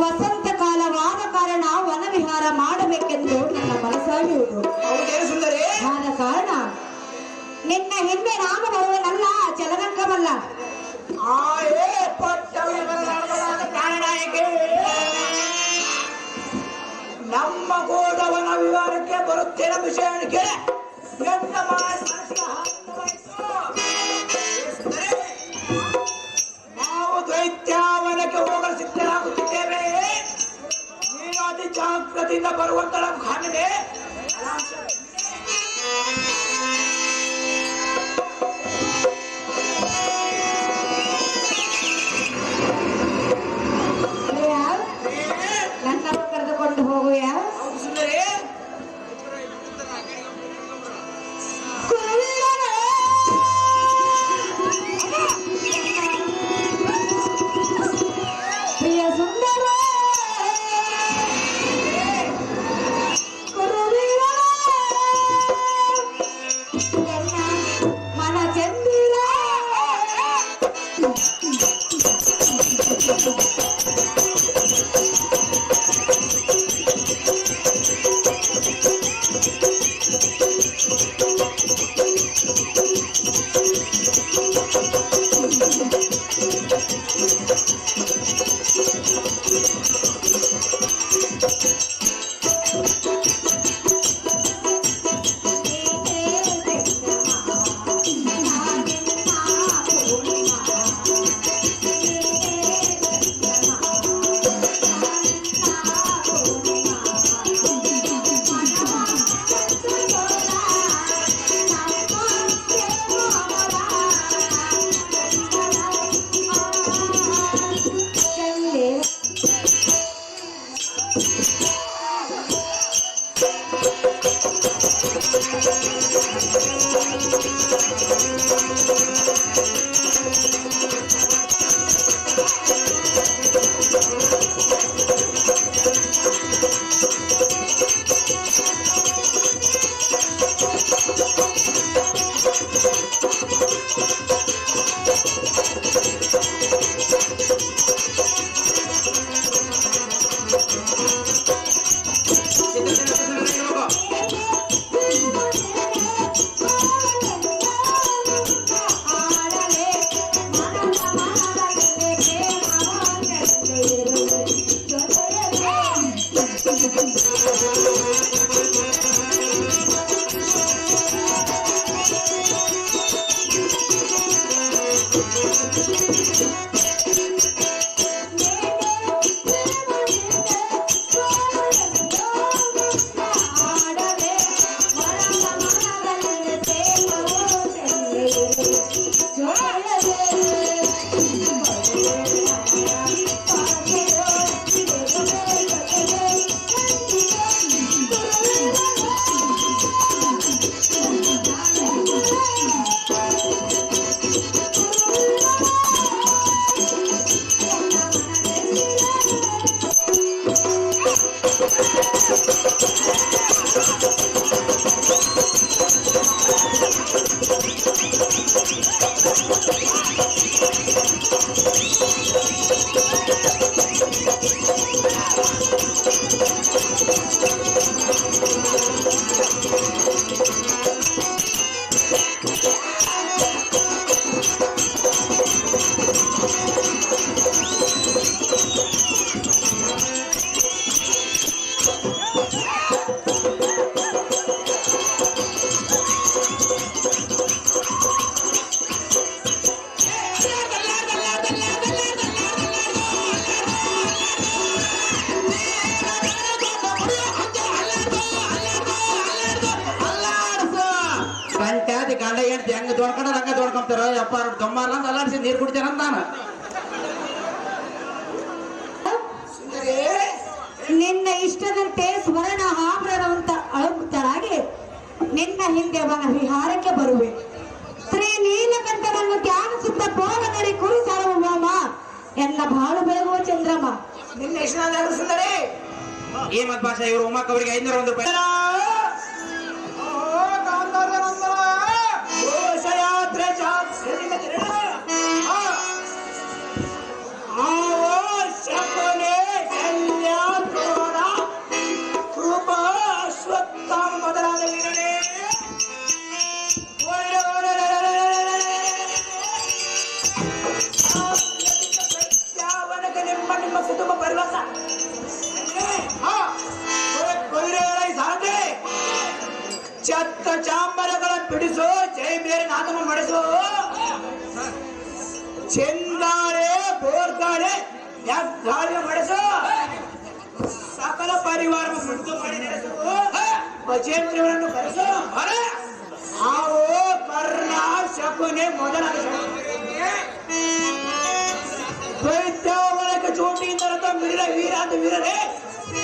ವಸಂತ ಕಾಲವಾದ ಕಾರಣ ವನವಿಹಾರ ಮಾಡಬೇಕೆಂದು ನನ್ನ ಮನಸ್ಸಾಗಿರುವುದು. ಆದ ಕಾರಣ ನಿನ್ನ ಹಿಂದೆ ನಾನು ಬರುವನಲ್ಲ, ಚಲರಂಗವಲ್ಲ. ನಮ್ಮ ಗೋದವನ ವಿವರಕ್ಕೆ ಬರುತ್ತೇನೆ ವಿಷಯಕ್ಕೆ ನಾವು ದೈತ್ಯಾವನಕ್ಕೆ ಹೋಗಲು ಸಿದ್ಧರಾಗುತ್ತಿದ್ದೇವೆ. ನೀನು ಅತಿ ಜಾಗ್ರತೆಯಿಂದ ಬರುವಂತ ಕಾಣದೆ ನನ್ನ ಕರೆದುಕೊಂಡು ಹೋಗುವ ಸುಂದರಿ. ಪ್ರಿಯ ಸುಂದರ ಮನ ಚಂದಿರ ಪಂಚಾಯತಿ ಗಂಡ ಹೆಂಡತಿ ಹೆಂಗ ದೊಡ್ಕೊಂಡ್ರೆ ಹಂಗ ದೊಡ್ಕೊಂತಾರ. ಯಪ್ಪ ತೊಂಬಾರ್ಲ ಅಂತ ಅಲ್ಲಾಡಿಸಿ ನೀರು ಕುಡಿತಾರ ಅಂತಾನ. ನಿನ್ನ ಇಷ್ಟದಂತೆ ಸ್ವರ್ಣ ಆಭರಣವಂತ ಅಳುತ್ತರಾಗಿ ನಿನ್ನ ಹಿಂದೆ ಅವನ ವಿಹಾರಕ್ಕೆ ಬರುವೆ. ಶ್ರೀ ನೀಲಕಂಠನನ್ನು ಧ್ಯಾನಿಸುತ್ತ ಪೋಲಗರಿ ಕುರಿ ಸಾರ್ವಭೌಮ ಎನ್ನ ಬಾಳು ಬೆಳಗುವ ಚಂದ್ರಮ್ಮ. ನಿನ್ನ ಇಷ್ಟ ಸುಂದರಿ ಈ ಮತ್ ಭಾಷೆ ಇವರು ಉಮಾಕ್ ಅವರಿಗೆ 501 ರೂಪಾಯಿ. ಘೋಷಯಾತ್ರೆ ಶಕುನೆ ನಿಮ್ಮ ಕುಟುಂಬ ಪರಿವಾರ ಕುದುರೆಗಳ ಸಾಧೆ ಚತ್ತ ಚಾಂಬರಗಳ ಬಿಡಿಸು ಜೈ ಬೇರೆ ನಾದಮ ಮಾಡಿಸು ಚೆಂದಾಳೆ ಬೋರ್ಗಾಳೆ ಗಾಳಿಯ ಮಾಡಿಸು ಸಕಲ ಪರಿವಾರ ಮುಟ್ಟು ಮಾಡಿ ನಡೆಸು ಭಜೇಂದ್ರವನ್ನು ಕರೆಸು ಹಾವು ಕರ್ಣ ಶಕುನೆ ಮೊದಲಾದ ದೈತ್ಯವಳಕ್ಕೆ ಚೋಟಿಯಿಂದ ಮಿರ ವೀರಾದ ವೀರರೇ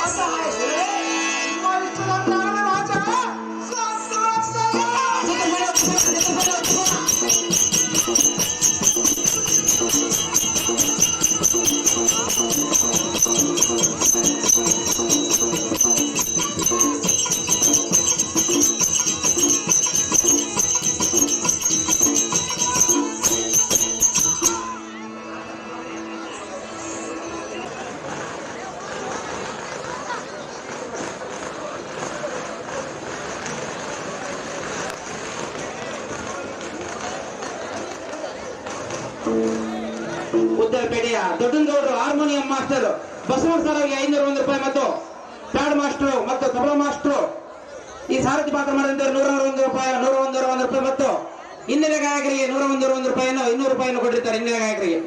ಅಸಹಾಯ ಉದ್ದರಪೇಟೆಯ ದೊಡ್ಡನಗೌಡರು ಹಾರ್ಮೋನಿಯಂ ಮಾಸ್ಟರ್ ಬಸವಣ್ಣ ಸರ್ ಅವರಿಗೆ 501 ರೂಪಾಯಿ ಮತ್ತು ಪ್ಯಾಡ್ ಮಾಸ್ಟರ್ ಮತ್ತು ತಬಲಾ ಮಾಸ್ಟರ್ ಈ ಸಾರಥಿ ಪಾತ್ರ ಮಾಡಿದಂತೆ 101 ರೂಪಾಯಿ ಮತ್ತು ಹಿನ್ನೆಲೆ ಗಾಯಕರಿಗೆ 101 ರೂಪಾಯಿಯನ್ನು 200 ರೂಪಾಯಿಯನ್ನು ಕೊಟ್ಟಿರ್ತಾರೆ ಹಿನ್ನೆಲೆ ಗಾಯಕರಿಗೆ.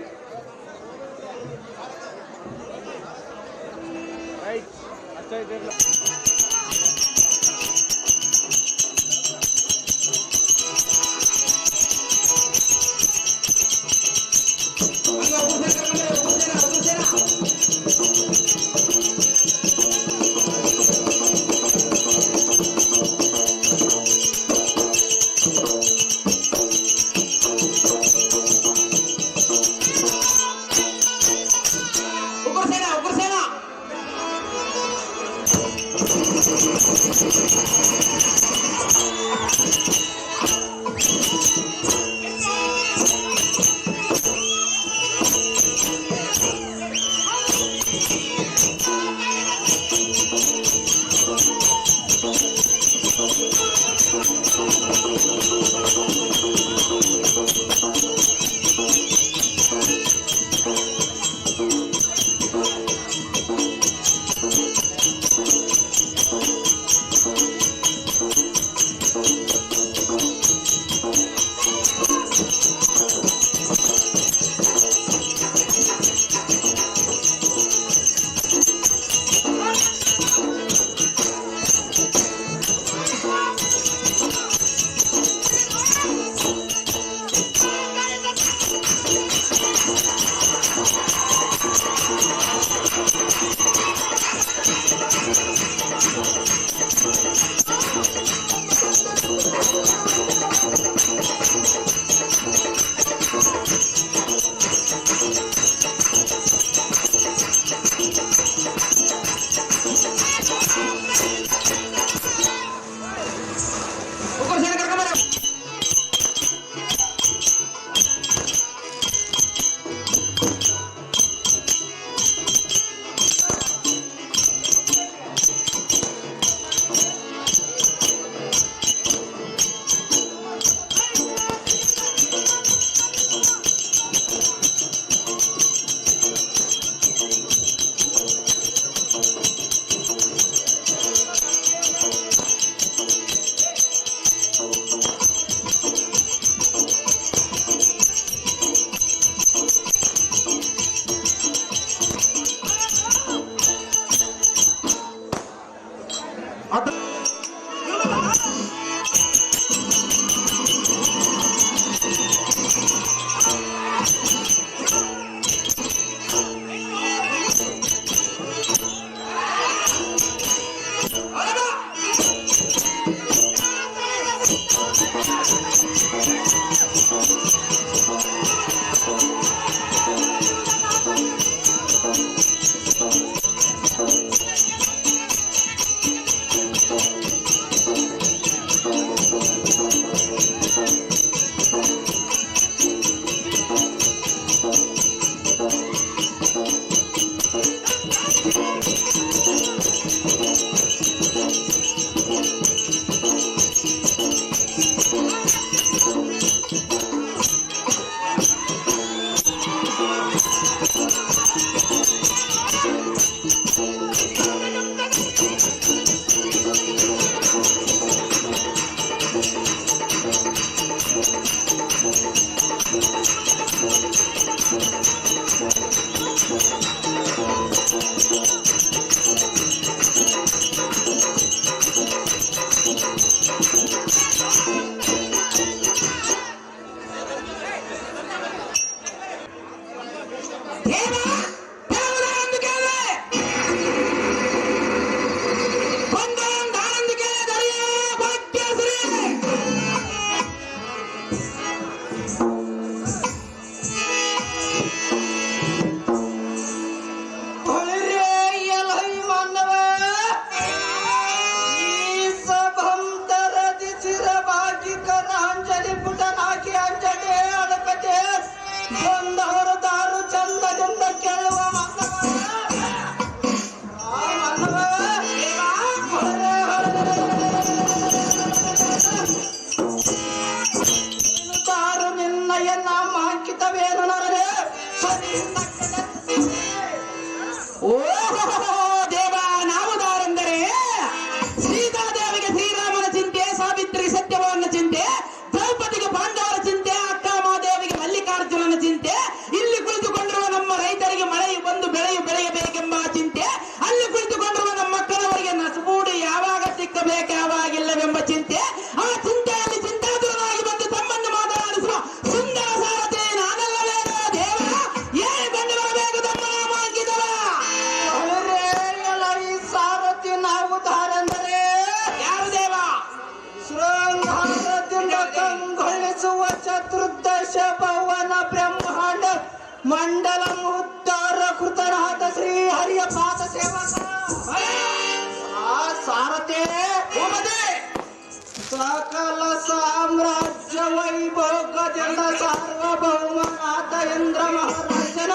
ಸಕಲ ಸಾಮ್ರಾಜ್ಯ ವೈಭೋಗದಿಂದ ಸಾರ್ವಭೌಮನಾದ ಇಂದ್ರ ಮಹಾರಾಜನ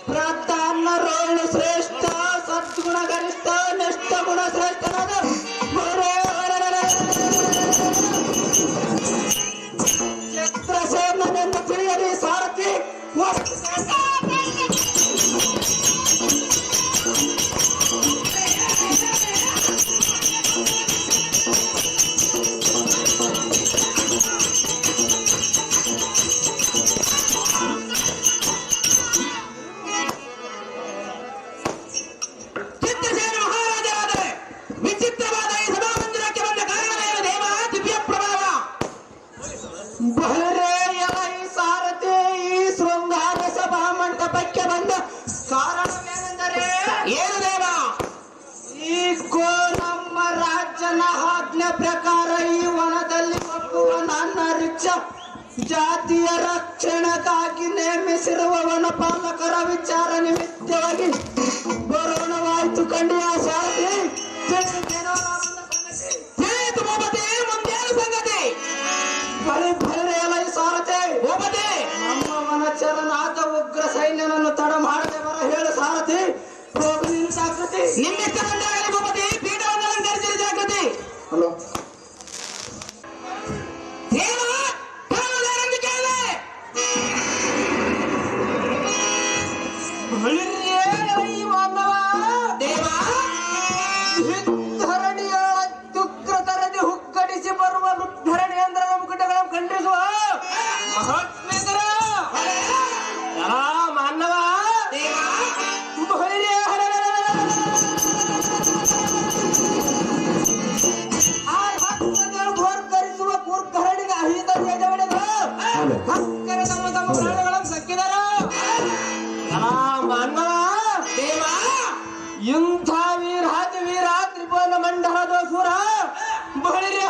ಪ್ರಧಾನ ರೋಳು ಶ್ರೇಷ್ಠ ಸದ್ಗುಣ ಗರಿಷ್ಠ ನಿಷ್ಠ ಗುಣ ಶ್ರೇಷ್ಠನಾದ ಚಿತ್ರಸೇನನೆಂದು ತಿಳಿಯಲಿ ಸಾರಥಿ ಪ್ರಕಾರ ಈ ವನದಲ್ಲಿ ಒಬ್ಬುವ ನನ್ನ ರಿಕ್ಷ ಜಾತಿಯ ರಕ್ಷಣೆಗಾಗಿ ನೇಮಿಸಿರುವ ವನಪಾಲಕರ ವಿಚಾರ ನಿಮಿತ್ತವಾಗಿ ಬರೋಣವಾಯ್ತು ಕಂಡಿಯ ಸಾರಥಿ ಸಂಗತಿ ಬರೀ ಅಲ್ಲ ಈ ಸಾರಥಿ ನಮ್ಮ ವನಚರನಾದ ಉಗ್ರ ಸೈನ್ಯನನ್ನು ತಡ ಮಾಡದೆ ಬರ ಹೇಳು ಸಾರಥಿ ಹೋಗಿ ನಿನ್ನ ಜಾಗೃತಿ ನಿಮ್ಮೆಷ್ಟರಲ್ಲಿ ಪೀಠವನ್ನು ಅಲಂಕರಿಸಿದ ಜಾಗೃತಿ ಹಲೋ ಧರಣಿಯೊಳಗ್ರತರದಿ ಹುಕ್ಕಡಿಸಿ ಬರುವ ಧರಣಿ ಅಂದ್ರೆ ಮುಕುಟಗಳನ್ನು ಖಂಡಿಸುವ ಮಹಾತ್ಮೇಂದ್ರ ಮಾನವ ಘೋರ್ಕರಿಸುವ ಕೂರ್ಧರಣಿಗೆ ಅಹಿತ ಜಡವಡೆದು ಹಕ್ಕರ ತಮ್ಮ ತಮ್ಮ ಪ್ರಾಣಗಳನ್ನು ಸಕ್ಕಿದರು ಮಾನವ ದೇವ ಇಂಥ ವೀರಾತಿ ವೀರ ತ್ರಿಭುವನ ಮಂಡಲದ ಸುರ ಬಳಿರಿ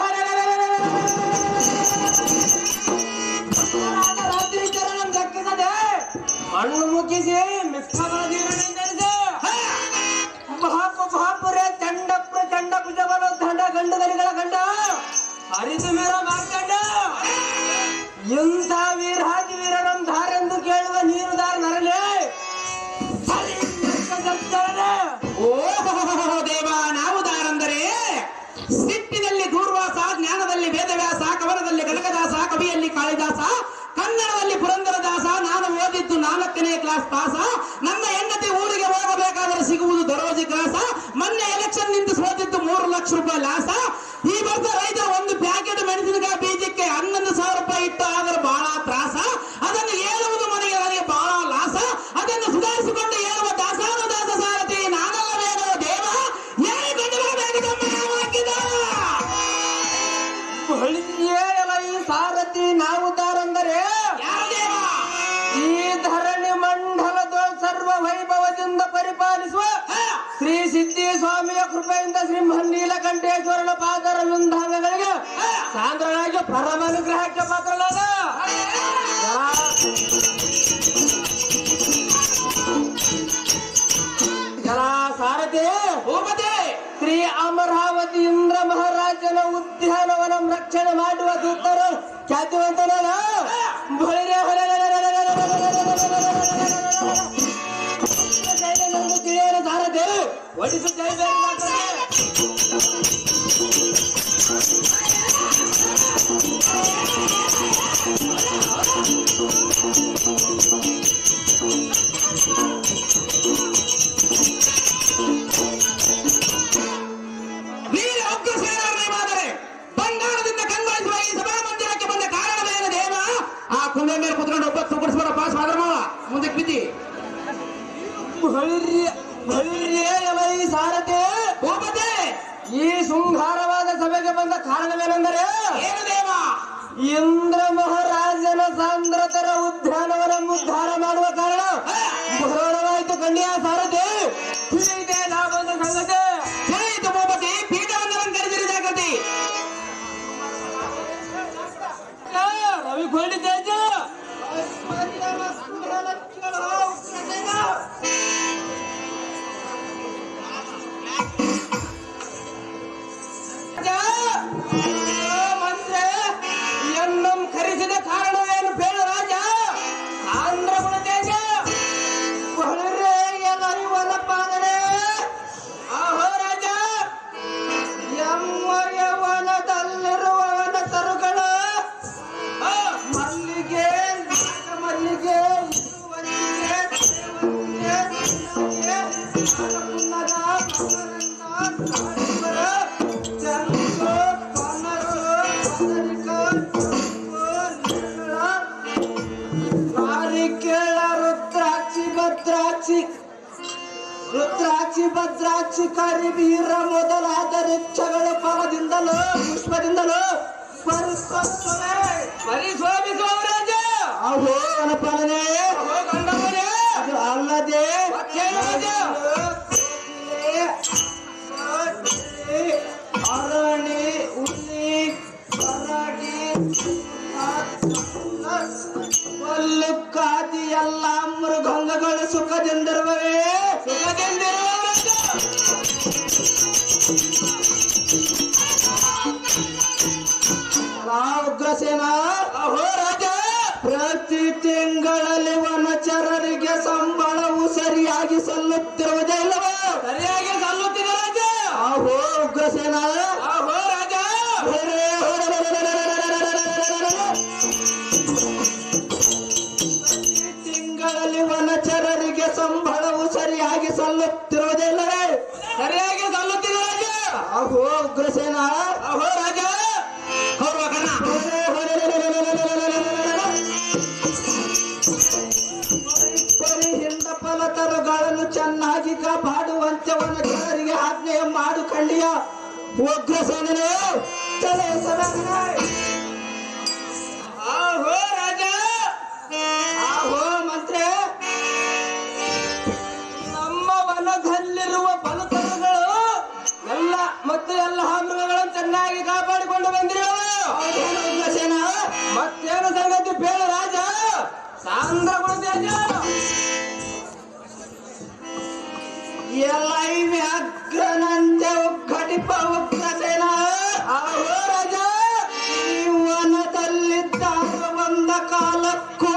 ರಾತ್ರಿ ಚರಣ ದಕ್ಕಿಸದೆ ಮಣ್ಣು ಮುಗಿಸಿ ಮಿಕ್ಕಗಳ ಜೀವನದಿಂದರಿಸಿ ಮಹಾಪುರೇ ಚಂಡ ಪ್ರಚಂಡ ಭುಜಬಲ ದಂಡ ಗಂಡದರಿಗಳ ಗಂಡ ಹರಿದು ಮೇರ ಮಾರ್ಕಂಡ ಇಂಥ ವೀರಾತಿ ವೀರನೊಂದಾರೆಂದು ಕೇಳುವ ನೀರು ದಾರ ನರಲೆ ಓ ದೇವ ನಾವು ದಾರಂದರೆ ಸಿಟ್ಟಿನಲ್ಲಿ ದೂರ್ವಾಸ ಜ್ಞಾನದಲ್ಲಿ ವೇದವ್ಯಾಸ ಕವನದಲ್ಲಿ ಕನಕದಾಸ ಕವಿಯಲ್ಲಿ ಕಾಳಿದಾಸ ಕನ್ನಡದಲ್ಲಿ ಪುರಂದರದಾಸ ನಾನು ಓದಿದ್ದು 4ನೇ ಕ್ಲಾಸ್ ಪಾಸ ನನ್ನ ಹೆಂಡತಿ ಊರಿಗೆ ಹೋಗಬೇಕಾದರೆ ಸಿಗುವುದು ದರೋಜಿ ಕ್ಲಾಸ ಮೊನ್ನೆ ಎಲೆಕ್ಷನ್ ನಿಂತು ಸೋತಿದ್ದು 3 ಲಕ್ಷ ರೂಪಾಯಿ ಲಾಸ ಈ ವರ್ಷ ರೈತರು ಒಂದು ಪ್ಯಾಕೆಟ್ ಮೆಣಸಿನಕಾಯಿ ಬೀಜಕ್ಕೆ 11,000 ರೂಪಾಯಿ ಇಟ್ಟು ಆದರೆ ಬಹಳ ತ್ರಾಸ ಅದನ್ನು ಏಳುವುದು ಮನೆಗೆ ನನಗೆ ಬಹಳ ಲಾಸ ಅದನ್ನು ಸುಧಾರಿಸಿಕೊಂಡು ಏಳುವ ದಾಸಾನು ದಾಸ ಸಾರಥಿ ನಾನಲ್ಲವೇನೋ ದೇವ ಹೇಳಲ್ಲ ಈ ಸಾರಥಿ ನಾವು ದಾರಂದರೆ ಈ ಧರಣಿ ಮಂಡಲದ ಸರ್ವ ವೈಭವದಿಂದ ಪರಿಪಾಲಿಸುವ ಶ್ರೀ ಸಿದ್ಧಿ ಸ್ವಾಮಿಯ ಕೃಪೆಯಿಂದ ಶ್ರೀ ನೀಲಕಂಠೇಶ್ವರನ ಪಾದರ ವಿಂಧಾಂಗಗಳಿಗೆ ಸಾಂದ್ರನಾಗಿ ಪರಮಾನುಗ್ರಹಕ್ಕೆ ಪಾತ್ರನಾದ ಸಾರಥಿ ಶ್ರೀ ಅಮರಾವತಿ ಇಂದ್ರ ಮಹಾರಾಜನ ಉದ್ಯಾನವನ ರಕ್ಷಣೆ ಮಾಡುವ ದೂತರು ಖ್ಯಾತಿವಂತನಾದ ತಿಳಿಯಲು ಸಾರಥಿ ಒಡಿಸುತ್ತೇವೆ ವೀರ ಉಗ್ರ ಸೇನಾದರೆ ಬಂಗಾರದಿಂದ ಕಂಗೊಳಿಸುವ ಈ ಸಭಾಮಂದಿರಕ್ಕೆ ಬಂದ ಕಾರಣವೇನು ದೇವ ಆ ಕುಂದೆ ಮೇಲೆ ಕುತ್ಕೊಂಡು ಒಬ್ಬತ್ತು ಕುಡಿಸ್ಬಾರ ಪಾಸ್ ಮಾವ ಮುಂದಕ್ಕೆ ಬಿದ್ದಿ ಈ ಸಾರಥಿ ಈ ಶೃಂಗಾರವಾದ ಸಭೆಗೆ ಬಂದ ಕಾರಣವೇನೆಂದರೆ ಏನು ದೇವ ಇಂದ್ರ ಮಹಾರಾಜನ ಸಾಂದ್ರತರ ಉದ್ಯಾನವನ ಉದ್ಧಾರ ಮಾಡುವ ಕಾರಣ ಬರೋಣವಾಯಿತು ಕನ್ಯಾ ಸಾರಥಿ ಇದೆ ನಾ ಬಂದ ಸಂಗತಿ ತಿಳಿಯಿತು ಭೂಪತಿ ಪೀಠವನ್ನು ಅಲಂಕರಿಸಿದ ಜಾಗೃತಿ ರವಿ ಕೊಂಡಿದ್ದೇಜ ರುದ್ರಾಕ್ಷಿ ಭದ್ರಾಕ್ಷಿ ಕರಿಬೀರ ಮೊದಲಾದ ವೃಕ್ಷಗಳು ಫಲದಿಂದಲೂ ಪುಷ್ಪದಿಂದಲೂ ಪರಿಶೋಭಿಸುವ ರಾಜ ಅಹೋ ವನಪಾಲನೆ ಅದು ಅಲ್ಲದೆ ಅರಣಿ ಹುಲಿ ಕರಡಿ ಕಾದಿ ಎಲ್ಲ ಮೃಗಂಗಗಳು ಸುಖದಿಂದಿರುವವೇ ಉಗ್ರಸೇನ ಅಹೋ ರಾಜ ಪ್ರತಿ ತಿಂಗಳಲ್ಲಿ ವನಚರರಿಗೆ ಸಂಬಳವು ಸರಿಯಾಗಿ ಸಲ್ಲುತ್ತಿರುವುದೇ ಇಲ್ಲವೋ ಸರಿಯಾಗಿ ಸಲ್ಲುತ್ತಿದೆ ರಾಜ ಅಹೋ ಉಗ್ರಸೇನ ಅಹೋ ರಾಜ ತಿಂಗಳಲ್ಲಿ ವನಚರರಿಗೆ ಸಂಬಳವು ಸರಿಯಾಗಿ ಸಲ್ಲುತ್ತಿರುವುದಿಲ್ಲವೇ ಸರಿಯಾಗಿ ಸಲ್ಲುತ್ತಿದೆ ರಾಜ ಅಹೋ ಉಗ್ರಸೇನ ಅಹೋ ರಾಜ ಹಿಂದ ಫಲತರುಗಳನ್ನು ಚೆನ್ನಾಗಿ ಕಾಪಾಡುವಂತೆ ವನಚರರಿಗೆ ಆಜ್ಞೆಯ ಮಾಡು ಕಂಡಿಯ ಉಗ್ರಸೇನನೇ ಆಹೋ ರಾಜ ಆಹೋ ಮಂತ್ರಿ ನಮ್ಮ ವನದಲ್ಲಿರುವ ಫಲತರುಗಳು ಎಲ್ಲ ಮತ್ತು ಎಲ್ಲ ಮೃಗಗಳನ್ನು ಚೆನ್ನಾಗಿ ಕಾಪಾಡಿಕೊಂಡು ಬಂದಿರುವ ಉಗ್ರಸೇನ ಮತ್ತೇನು ಸಂಗತಿ ಬೇಡ ರಾಜ ಸಾಂದ್ರಗೊಳಿಸ ಎಲೈ ವ್ಯಾಘ್ರನಂತೆ ಉಗ್ಗಟಿಪ ಉಗ್ರಸೇನ ಆಹೋ ರಾಜ ಈ ವನದಲ್ಲಿದ್ದಾಗ ಒಂದ ಕಾಲಕ್ಕೂ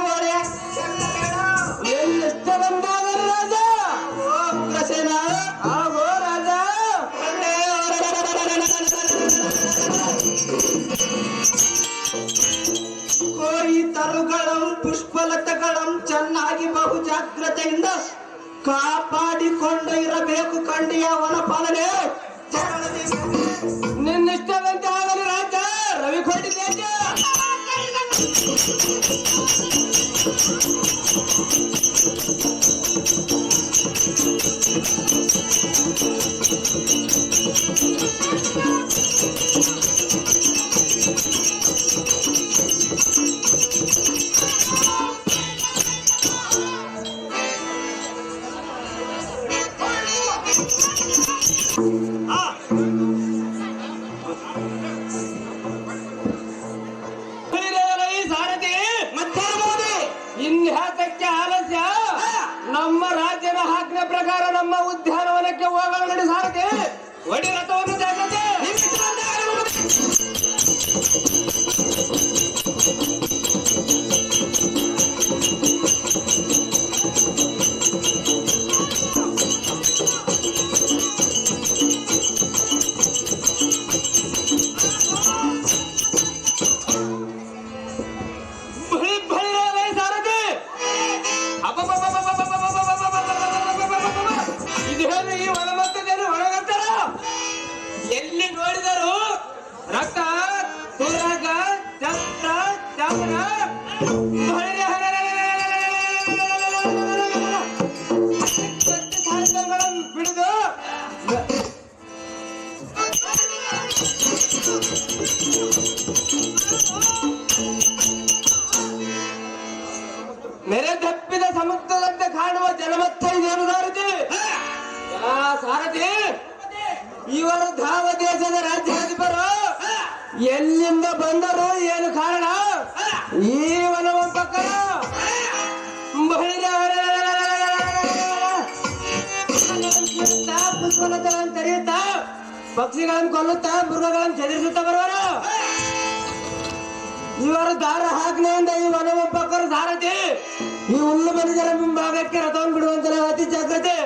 ಎಲ್ಲಿಷ್ಟ ಬಂದಾಗಲಿ ರಾಜ ಉಗ್ರಸೇನ ಆಹೋ ರಾಜ ಕೋಯಿತರುಗಳಂ ಪುಷ್ಪಲತೆಗಳಂ ಚೆನ್ನಾಗಿ ಬಹು ಜಾಗ್ರತೆಯಿಂದ ಕಾಪಾಡಿಕೊಂಡು ಇರಬೇಕು ಕಂಡಿಯ ವನಪಾಲನೆ ನಿನ್ನಿಷ್ಟದಂತೆ ಆಗಲಿ ರಾಜ ರವಿ ಕೊಟ್ಟಿದ್ದೆ ಇನ್ಯಾತಕ್ಕೆ ಆಲಸ್ಯ ನಮ್ಮ ರಾಜ್ಯದ ಆಜ್ಞೆ ಪ್ರಕಾರ ನಮ್ಮ ಉದ್ಯಾನವನಕ್ಕೆ ಹೋಗಲು ನಡಿ ಸಾರಥಿ ಒಡಿ ರಥವನ್ನು ಜಾಗ್ರತೆ ಈ ವನಮಧ್ಯದಲ್ಲಿ ಒಳಗತ್ತಾರ ಎಲ್ಲಿ ನೋಡಿದರು ರಕ್ತ ತುರಗ ಚಕ್ರ ಚಕ್ರ ಬಿಡಿದು ನೆರೆ ತಪ್ಪಿದ ಸಮುದ್ರದಂತೆ ಕಾಣುವ ಜಲಮತ್ತ ಇದೇನು ಸಾರಥಿ ಸಾರಥಿ ಇವರು ಧಾವ ದೇಶದ ರಾಜ್ಯಾಧಿಪರು ಎಲ್ಲಿಂದ ಬಂದರು ಏನು ಕಾರಣ ಈ ವನವ ಪಕ್ಕದ ಪುಷ್ಪಲತೆಗಳನ್ನು ತೆರೆಯುತ್ತಾ ಪಕ್ಷಿಗಳನ್ನು ಕೊಲ್ಲುತ್ತಾ ಮೃಗಗಳನ್ನು ಚದುರಿಸುತ್ತಾ ಬರುವರು ಇವರು ದಾರ ಆಜ್ಞೆಯಿಂದ ಈ ವನವ ಪಕ್ಕದ ಸಾರಥಿ ಈ ಹುಲ್ಲು ಮನಿಜರ ಮುಂಭಾಗಕ್ಕೆ ರಥವನ್ನು ಬಿಡುವಂತೆ ಅತಿ ಜಾಗ್ರತೆ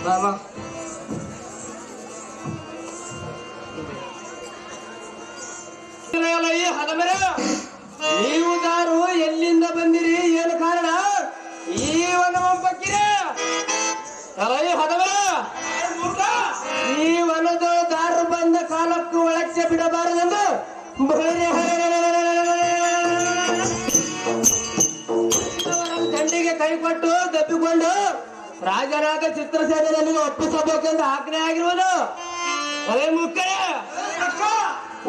ಬಾಬಾ ನೀವು ದಾರು ಎಲ್ಲಿಂದ ಬಂದಿರಿ ಏನು ಕೈ ಕೊಟ್ಟು ದಬ್ಬಿಕೊಂಡು ರಾಜರಾದ ಚಿತ್ರಸೇನೆಯಲ್ಲಿ ಒಪ್ಪಿಸಬೇಕೆಂದು ಆಜ್ಞೆ ಆಗಿರುವುದು. ಅದೇ ಮುಖ್ಯ.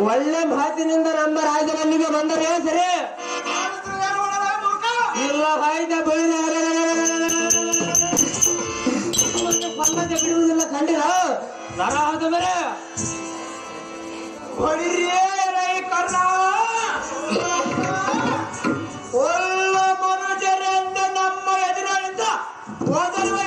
ಒಳ್ಳೆ ಮಾತಿನಿಂದ ನಮ್ಮ ರಾಜರಲ್ಲಿಗೆ ಬಂದರೆ ಸರಿ, ಇಲ್ಲ ಬಾಯ್ದ ಪಲ್ಲದೆ ಬಿಡುವುದಿಲ್ಲ. ಕಂಡಿರ ನರಹದ ಮೇಲೆ ಹೊಡಿರಿಯೇ ಕರ್ಣ ಒಳ್ಳ ಮನುಜರೆಂದು ನಮ್ಮ ಎದುರಿನಿಂದ ಓದರುವ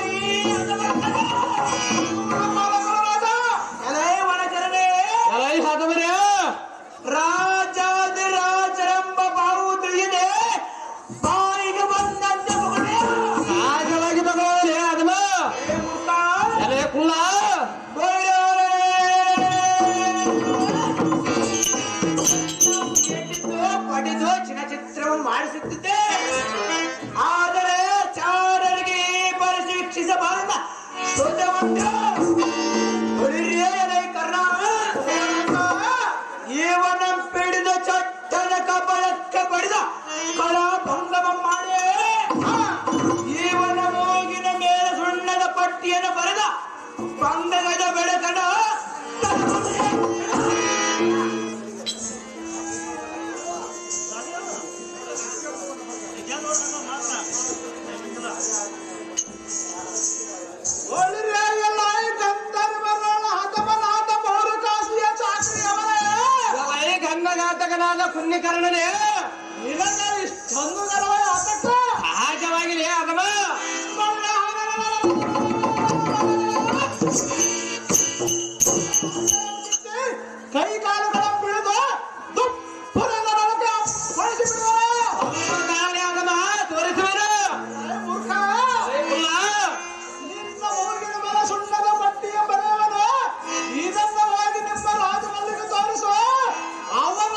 ರಾಜಾದಿರಾಜರೆಂಬ ಬಾವು ತಿಳಿಯದೆ ಬಾಯಿಗೆ ಬಂದಂತೆ ರಾಜವಾಗಿ ತಗೊಳ್ಳಿ ಅದಮ ಕುಲ್ಲ ಪಡೆದು ಚಿತ್ರವನ್ನು ಮಾಡಿಸುತ್ತಿದ್ದೆ. ಆದರೆ ಚಾರರಿಗೆ ಪರಿಶೀಕ್ಷಿಸಬಾರದ ಕರ್ಣ ಇವನ ಪಿಡಿದ ಚಟ್ಟದ ಕಪಳಕ್ಕೆ ಬಡಿದ ಕಳ ಭಂಗಮ ಮಾಡಿ ಇವನ ಮೂಗಿನ ಮೇಲೆ ಸುಣ್ಣದ ಪಟ್ಟಿಯನ್ನು ಬರೆದ ಬಂದಗದ ಬೆಳಕನ ಗಂಗಘಾತಕನಾದ ಪುಣ್ಯಕರ್ಣನೇ ಇಷ್ಟೊಂದು ಸಹಜವಾಗಿದೆ ಅದಮ ಕೈ ಕಾಲುಗಳ ಬಿಡುದು ತೋರಿಸುವರು ನಿನ್ನ ಊರಿನ ಮೇಲೆ ಸುಣ್ಣದ ಪಟ್ಟಿಯ ಬರೆಯುವನು ಇದನ್ನು ಹೋಗಿ ನಿಮ್ಮ ರಾಜಮಲ್ಲಿಗೆ ತೋರಿಸುವ ಅವನ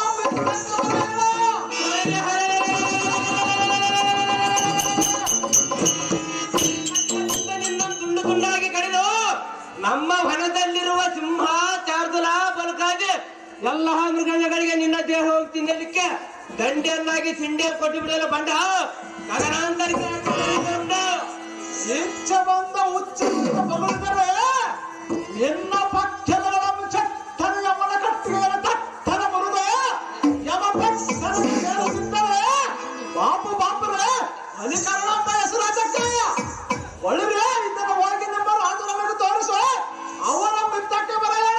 ತುಂಡು ತುಂಡಾಗಿ ಕಡಿದು ನಮ್ಮ ವನದಲ್ಲಿರುವ ಸಿಂಹ ಚಾರ್ದುಲ ಬಲಕಾದೆ ಎಲ್ಲ ಮೃಗಗಳಿಗೆ ನಿನ್ನ ದೇಹ ಹೋಗಿ ತಿನ್ನಲಿಕ್ಕೆ ದಂಡೆಯನ್ನಾಗಿ ಸಿಂಡೆ ಕೊಟ್ಟು ಬಿಡಲು ಬಂಡ ಗಗನಾಂತರಿಕ ಇಚ್ಛೆ ಬಂದ ಉಚ್ಚ ಬಗಳಿದರೆ ನಿನ್ನ ಪಕ್ಷದ ಚಟ್ಟನ ಯಮನ ಕಟ್ಟಿಗೆಗಳ ತಟ್ಟನ ಬರುದು ಯಮ ಪಕ್ಷದ ಹೇಳುತ್ತಿದ್ದರೆ ಬಾಪು ಬಾಪುರೆ ಅಲಿಕರಣ ಅಂತ ಹೆಸರಾಚಕ್ಕೆ ಒಳ್ಳೆ ಇದನ್ನು ಹೋಗಿ ನಿಮ್ಮ ರಾಜನಮಗೆ ತೋರಿಸುವ ಅವನ ಮಿತ್ತಕ್ಕೆ ಬರೆಯೋಣ.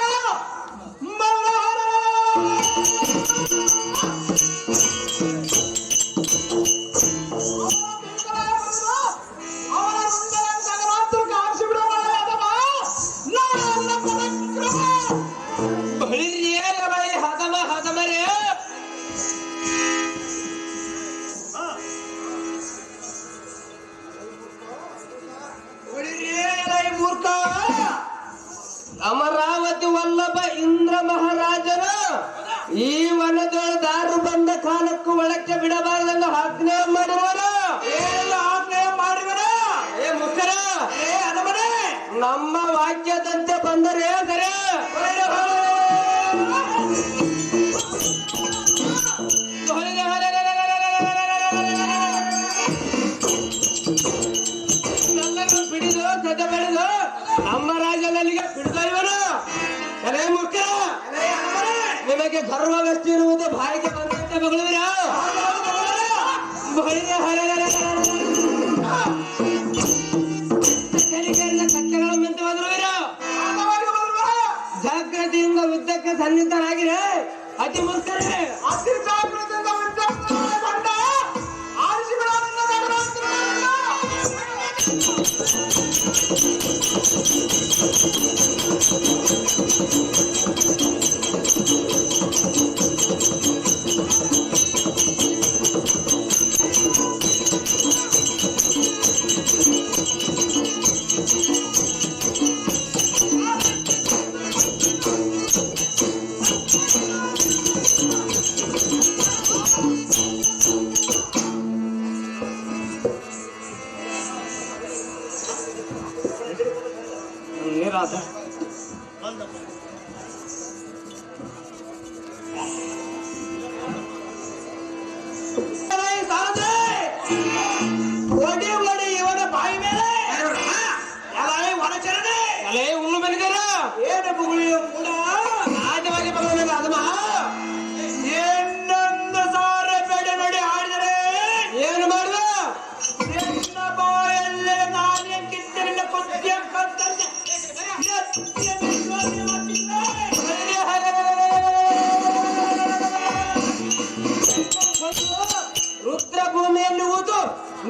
ಅಮರಾವತಿ ವಲ್ಲಭ ಇಂದ್ರ ಮಹಾರಾಜನ ಈ ವನದೊಳ ದಾರು ಬಂದ ಕಾಲಕ್ಕೂ ಒಳಕ್ಕೆ ಬಿಡಬಾರದೆಂದು ಆಜ್ಞೆ ಮಾಡಿರುವನು. ಆಜ್ಞೆ ಮಾಡಿವನ ಏ ಮುಖರ ಏ ಅದಮನೆ ನಮ್ಮ ವಾಕ್ಯದಂತೆ ಬಂದರೆ ಸರಿ. ಬಿಡಿದು ಸದ ಬೆಳೆದು ನಮ್ಮ ರಾಜ್ಯದಲ್ಲಿಗೆ ಬಿಡ್ತಾ ಇವನು. ಅರೇ ಮುಖ್ಯ ನಿಮಗೆ ಗರ್ವವೆಷ್ಟು ಇರುವುದು ಬಾಯಿಗೆ ಬಂದಂತೆ ಬಗಳಿರ ಕಟ್ಟೆಗಳ ಮಿಂತು ಬಂದಿರುವಿರ ಜಾಗೃತಿಯಿಂದ ಯುದ್ಧಕ್ಕೆ ಸನ್ನಿಹಿತರಾಗಿರೆ ಅತಿ ಮುಖ್ಯರೇ ಅತಿ ಜಾಗೃತಿಯಿಂದ ಯುದ್ಧಗೊಂಡ ನೀರಾದ ಒಡಿ ಒಡಿ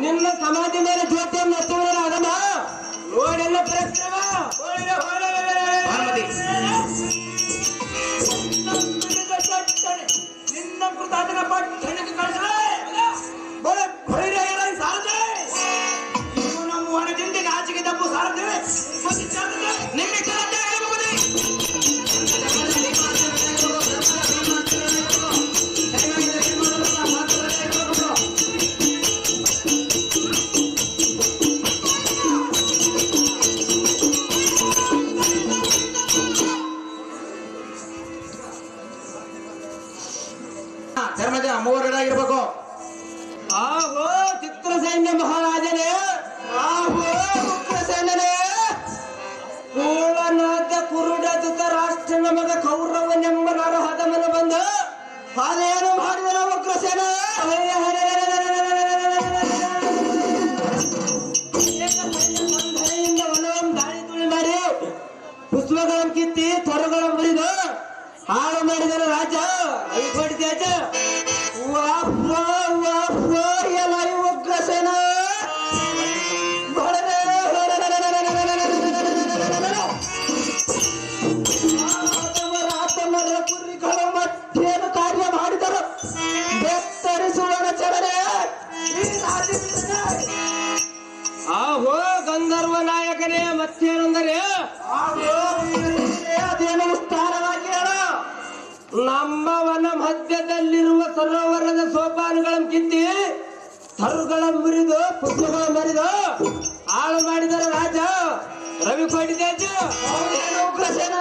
ನಿನ್ನ ಸಮಾಧಿ ಮೇಲೆ ಜ್ಯೋತಿಯನ್ನು ಹಚ್ಚುವುದಿಲ್ಲ ಅದಮ್ಮ ನೋಡೆಲ್ಲ ಪರಸ್ಪರ ನಿನ್ನ ಕೃತಾತನ ಪಟ್ಟಣಕ್ಕೆ ಕಳಿಸಲೇ ಸಾರದೆ ಇನ್ನು ನಮ್ಮ ಒಣದಿಂದಿಗೆ ಆಚೆಗೆ ತಪ್ಪು ಸಾರದೇವೆ ನಿಮಗೆ ಧರ್ಮಜ ಮೂವರಡಾಗಿರ್ಬೇಕು. ಆಹೋ ಚಿತ್ರಸೈನ್ಯ ಮಹಾರಾಜನೇ, ಆಹೋ ಉಗ್ರಸೇನನೇ, ಕೂಳನಾದ ಕುರುಡ ಧೃತರಾಷ್ಟ್ರನ ಮಗ ಕೌರವನೆಂಬ ನರಹದಮನ ಬಂದ ಅದೇನು ಮಾಡಿದನ ಉಗ್ರಸೇನ? ದಾಳಿ ತುಳಿ ಮಾಡಿ ಪುಷ್ಪಗಳನ್ನು ಕಿತ್ತಿ ತೊರಗಳನ್ನು ಮುರಿದು ಹಾಳು ಮಾಡಿದನ ರಾಜ ಅವಿಕೊಡಿದ್ಯಾಜ ಎಲ್ಲ ಉಗ್ರಸೇನ ಕುರಿಗಳ ಮತ್ತೇನು ಕಾರ್ಯ ಮಾಡಿದರು ಬೆತ್ತರಿಸುವನ ಚಲನೆ ಆಹೋ ಗಂಧರ್ವ ನಾಯಕನೇ ಮತ್ತೇನೆಂದರೆ ಅದೇನು ವಿಸ್ತಾರವಾಗಿ ಹೇಳ. ನಮ್ಮ ವನ ಮಧ್ಯದಲ್ಲಿರುವ ಸರೋವರದ ಸೋಪಾನುಗಳನ್ನು ಕಿತ್ತಿ ತರುಗಳ ಮುರಿದು ಪುಷ್ಪಗಳ ಮರಿದು ಹಾಳು ಮಾಡಿದರ ರಾಜ ರವಿ ಕೊಟ್ಟಿದ್ದೇಜ ಉಗ್ರಸೇನ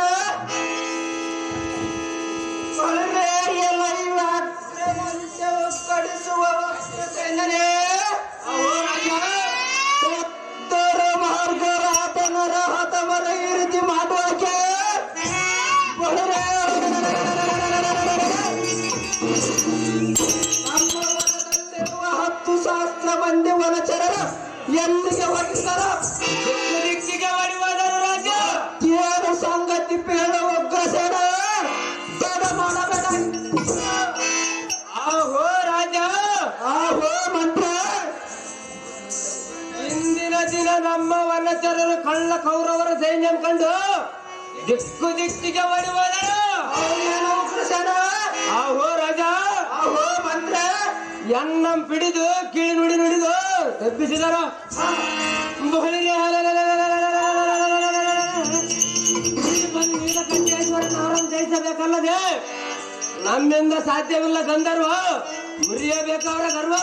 ಕಡಿಸುವ ಉಗ್ರಸೇನನೇ ಮಾರ್ಗರಾತನರ ಹತಮರ ಈ ರೀತಿ ಮಾಡುವಕ್ಕೆ ಶಾಸ್ತ್ರ ಮಂದಿ ವನಚರರ ಎಲ್ಲಿಗೆ ಹೋಗಿದ್ದಾರ ದಿಕ್ಕಿಗೆ ಹೊಡಿವಾದರು ರಾಜ ಏನು ಸಂಗತಿ ಬೇಡ ಉಗ್ರಸೇನ ಬೇಡ ಮಾಡಬೇಡ. ಆಹೋ ರಾಜ, ಆಹೋ ಮಂತ್ರ, ಇಂದಿನ ದಿನ ನಮ್ಮ ವನಚರರು ಕಳ್ಳ ಕೌರವರ ಸೈನ್ಯ ಕಂಡು ದಿಕ್ಕಿಗೆ ಹೊಡಿವಾದರು ಉಗ್ರಸೇನ. ಆಹೋ ರಾಜ, ಆಹೋ ಮಂತ್ರ, ಎನ್ನಂ ಪಿಡಿದು ಕೀಳಿ ನುಡಿ ನುಡಿದು ತಪ್ಪಿಸಿದರು. ನೀಲಕಂಠೇಶ್ವರನವರನ್ನು ಜಯಿಸಬೇಕಲ್ಲದೆ ನಮ್ಮಿಂದ ಸಾಧ್ಯವಿಲ್ಲ. ಗಂಧರ್ವ ಮುರಿಯಬೇಕು ಅವರ ಗರ್ವ.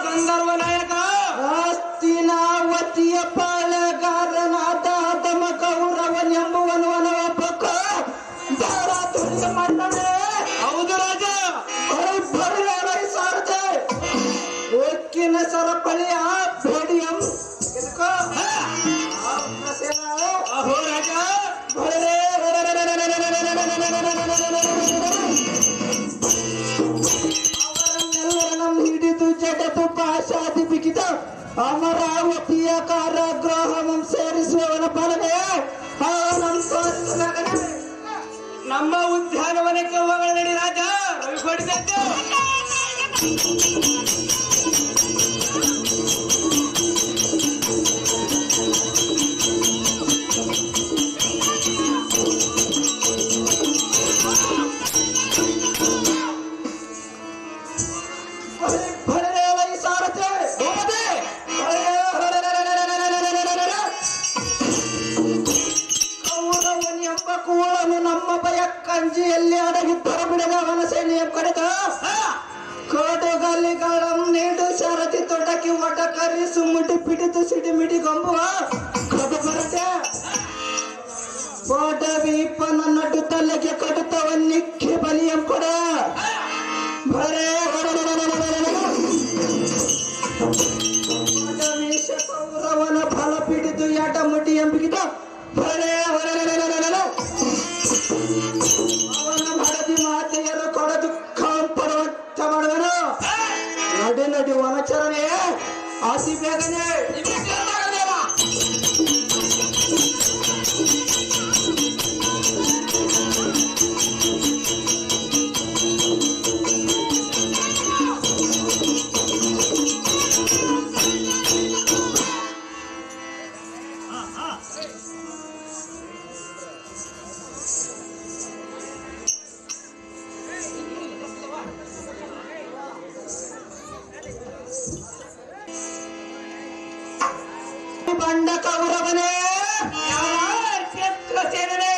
ಗಂಧರ್ವ ನಾಯಕ ಹಸ್ತಿನಾವತಿಯ ಪಾಳೆಗಾರನಾದ ತಮ್ಮ ಕೌರವನೆಂಬುವನು ವನವ ಪಕ್ಕ ಮಾಡ್ತಾನೆ. ಹೌದು ರಾಜ, ಸಾರದೆ ಒಕ್ಕಿನ ಸರಪಳಿಯ ಭೇಡಿಯಂ ಅಹೋ ರಾಜ ಅವರನ್ನೆಲ್ಲರನ್ನು ಹಿಡಿದು ಜಗತ್ತು ಪಾಶಾದಿ ಬಿಗಿದ ಅಮರಾವತಿಯ ಕಾರಾಗೃಹವನ್ನು ಸೇರಿಸುವವನ ಫಲವೇ ನಮ್ಮ ಉದ್ಯಾನವನಕ್ಕೆ ಹೋಗೋಣ ನಡಿ ರಾಜ ರವಿ ಕೊಡಿದ್ದು. ನಮ್ಮ ಭಯ ಕಂಜಿಯಲ್ಲಿ ಅಡಗಿದ್ದರು ಬಿಡದ ಅವನ ಸೈನ್ಯ ಕಡೆದ ಕೋಟುಗಲ್ಲಿಗಳನ್ನು ನೀಡು ಶರತಿ ತೊಡಕಿ ಒಟಕರಿಸು ಮುಟಿ ಪಿಡಿದು ಸಿಡಿಮಿಡಿ ಗೊಂಬುವ ಕಡುಬರಟೆ ಕೋಟವೀಪನ ನಡು ತಲೆಗೆ ಕಡುತ್ತವನ್ನಿಕ್ಕಿ ಬಲಿಯಂ ಕೊಡ ಭರೇ ಕೌರವನ ಫಲ ಪಿಡಿದು ಯಾಟ ಮುಟಿ ಎಂಬಿಗಿದ ಭರೇ ಅವನ ಭರದಿ ಮಾತೆಯರು ಕೊಡ ದುಃಖ ಪಡುವಂತ ಮಾಡುವನು. ನಡಿ ನಡಿ ವನಚರಣೆ ಅತಿ ಬೇಗನೆ ಬಂಡ ಕೌರವನೇ ಚಿತ್ರಸೇನನೇ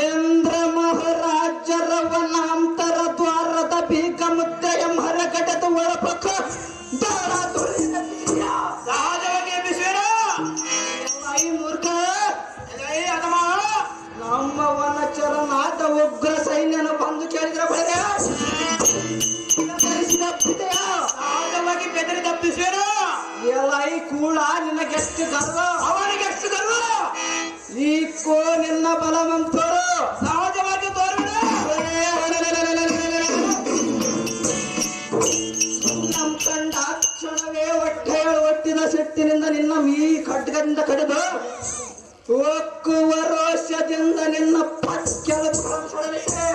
ಇಂದ್ರ ಮಹಾರಾಜರ ವನಾಂತರ ದ್ವಾರದ ಬೀಗ ಮುದ್ರೆಯ ಮರಗಡದ ಒಳಪಕ್ಕ ದಾಳ ತುಳಿದ ತೀರ. ಸಹಜವಾಗಿ ಎಬ್ಬಿಸುವೆನು. ಈ ಮೂರ್ಖ ಏ ಅದಮ್ಮ, ನಮ್ಮ ವನಚರನಾದ ಉಗ್ರ ಸೈನ್ಯನ ಬಂದು ಕೇಳಿದ್ರೆ ಬರೇ ಸಹಜವಾಗಿ ಬೆದರಿ ತಪ್ಪಿಸುವೆನು. ಎಲೈ ಕೂಳ ನಿನಗೆಷ್ಟು ಗರ್ವ, ಅವನಿಗೆ ಎಷ್ಟು ಗರ್ವ. ಈ ಕೋ ನಿನ್ನ ಬಲವಂತರು ಸಹಜವಾಗಿ ತೋರುವೆನು. ನಮ್ಮ ಕಂಡ ಕ್ಷಣವೇ ಹೊಟ್ಟೆಗಳು ಒಟ್ಟಿನ ಸಿಟ್ಟಿನಿಂದ ನಿನ್ನ ಈ ಖಡ್ಗದಿಂದ ಕಡಿದು ಒಕ್ಕುವ ರೋಷದಿಂದ ನಿನ್ನ ಪಕ್ಕೆಲು ಹೊರಲಿದೆ.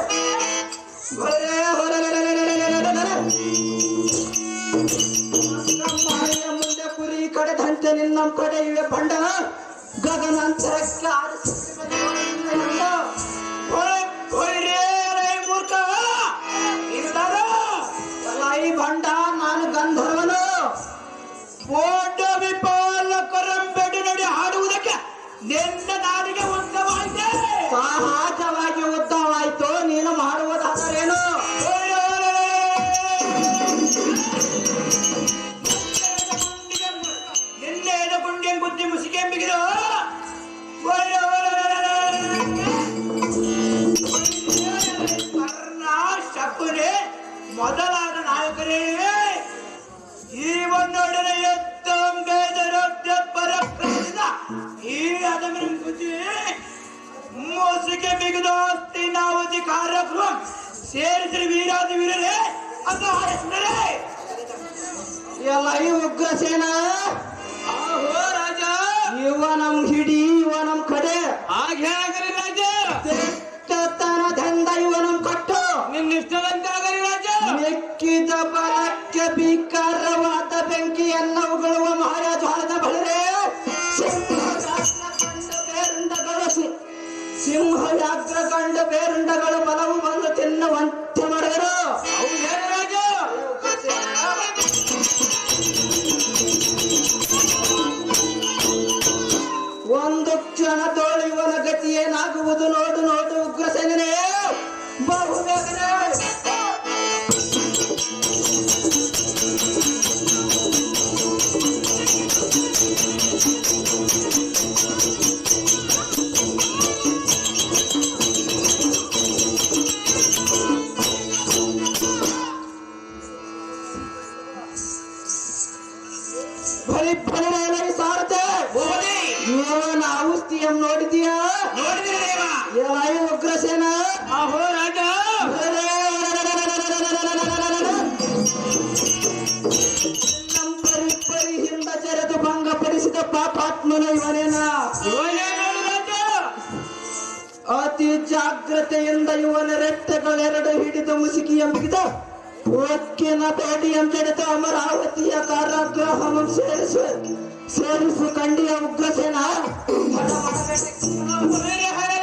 ಮಳೆಯ ಮುಂದೆ ಕುರಿ ಕಡೆದಂತೆ ನಿನ್ನ ಕಡೆ ಇವೆ ಬಂಡ ಗಗನಾಂತರಕ್ಕೆ ಮೂರ್ಖ ಈ ಬಂಡ ನಾನು ಗಂಧರ್ವನು ಓಟ ವಿಪಾಲ ಕೊರಂಬೆಡು ನೋಡಿ ಹಾಡುವುದಕ್ಕೆ ನಿನ್ನ ನಾಡಿಗೆ ಉದ್ದವಾಯಿತೆ. ಸಹಜವಾಗಿ ಉದ್ದವಾಯ್ತು, ನೀನು ಮಾಡುವುದಾದರೇನು? ನಿನ್ನೆದ ಗುಂಡಿಯ ಬುದ್ಧಿ ಮುಸಿಕೆ ಬಿಗಿದು ಕರ್ಣ ಶಕುನೆ ಮೊದಲಾದ ನಾಯಕರೇ ಈ ಒಂದೊಡನೆ ಪರಪ್ರಸಿದ್ಧ ಈ ಅದಮಿನ ಬುದ್ಧಿ ಮುಸಿಕೆ ಬಿಗಿದು ಅಸ್ತಿನಾವತಿ ಕಾರ್ಯಕ್ರಮ ಸೇರಿಸಿದ ವೀರಾದಿ ವೀರರೇ ಅಂತ ಹಾರಿಸಿದರೆ ಎಲ್ಲ ಈ ಉಗ್ರಸೇನ ಆಹೋ ರಾಜ, ಇವ ನಮ್ ಹಿಡಿ, ಇವ ನಮ್ ಕಡೆ ಹಾಗೆ ಆಗಲಿ ರಾಜ, ತನದಿಂದ ಇವ ನಮ್ ಕಟ್ಟು ನಿನ್ನಿಷ್ಟದಂತೆ ಆಗಲಿ ರಾಜ. ಮೆಕ್ಕಿದ ಬಲಕ್ಕೆ ಭೀಕರವಾದ ಬೆಂಕಿಯನ್ನು ಉಗುಳುವ ಮಹಾರಾಜಾಳದ ಬಳಿರೆ ಸಿಂಹವ್ಯಾಘ್ರ ಕಂಡ ಬೇರುಂಡಗಳು ಬಲವು ಬಂದು ತಿನ್ನುವಂತೆ ಮಾಡಿದರು. ಹೌದೇನು ರಾಜ? ಒಂದು ಕ್ಷಣದೋಳು ಇವನ ಗತಿ ಏನಾಗುವುದು ನೋಡು ನೋಡು ಉಗ್ರಸೇನೇ ಬಹುಬೇಗನೆ. ಬಲಿ ಬಲಿ ಸಾರತೆ ಇವನ ಔಷಧಿಯನ್ನು ನೋಡಿದೀಯಾ? ನೋಡಿದ್ರೆ ದೇವ. ಎಲಾಯಿ ಉಗ್ರಸೇನ ಆಹೋ ರಾಜ, ನಮ್ಮ ಪರಿ ಹಿಂದ ಜರೆದು ಭಂಗಪಡಿಸಿದ ಪಾಪಾತ್ಮನ ಇವನೇನ. ಇವನೇ ನೋಡು ರಾಜ. ಅತಿ ಜಾಗ್ರತೆಯಿಂದ ಇವನ ರೆಟ್ಟೆಗಳೆರಡು ಹಿಡಿದು ಮುಸುಕಿಯ ಮುಗಿದ ಒಕ್ಕಿನ ತೋಡಿಯಂತೆಡೆದು ಅಮರಾವತಿಯ ಕಾರಾಗೃಹವನ್ನು ಸೇರಿಸು ಕಂಡಿಯ ಉಗ್ರಸೇನ ಬೇರೆ